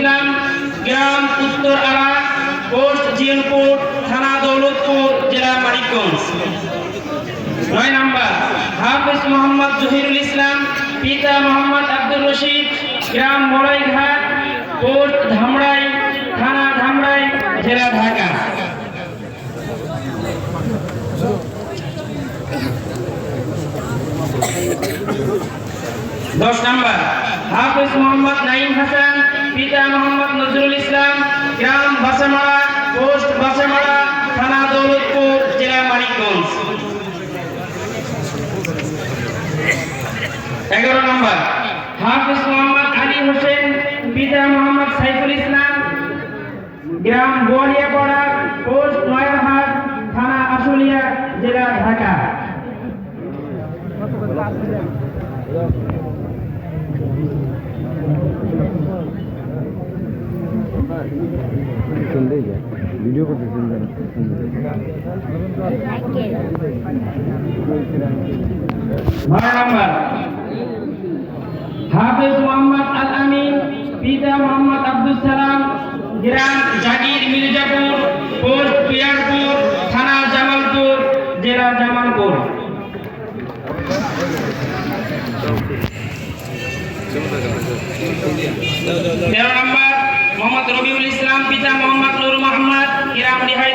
ইসলাম, গ্রাম উত্তর আড়া, পোস্ট জিয়নপুর, থানা দৌলতপুর, জেলা মানিকগঞ্জ। 9 নম্বর হাফেজ মোহাম্মদ জহিরুল ইসলাম, পিতা মোহাম্মদ আব্দুর রশিদ, গ্রাম মলাইঘাট, পোস্ট ধামরাই, থানা ধামরাই, জেলা ঢাকা। 10 নম্বর হাফেজ মোহাম্মদ নাইম হাসান, পিতা মোহাম্মদ নজরুল ইসলাম, গ্রাম বাসামারা, পোস্ট বাসামারা, থানা দৌলতপুর, জেলা মানিকগঞ্জ। 11 নম্বর হাফেজ মোহাম্মদ আলী হোসেন, পিতা মোহাম্মদ সাইফুল ইসলাম, গ্রাম বোয়ালিয়াপাড়া, পোস্ট নয়ারহাট, থানা আশুলিয়া, জেলা ঢাকা। 12 নম্বর হাফেজ মোহাম্মদ আল আমিন, পিতা মোহাম্মদ আব্দুল সালাম, গ্রাম জাগির মির্জাপুর, পোস্ট পিয়ারপুর, থানা জামালপুর, জেলা জামালপুর। 13 নম্বর মোহাম্মদ রবিউল ইসলাম, পিতা মোহাম্মদ নূর মোহাম্মদ, গ্রাম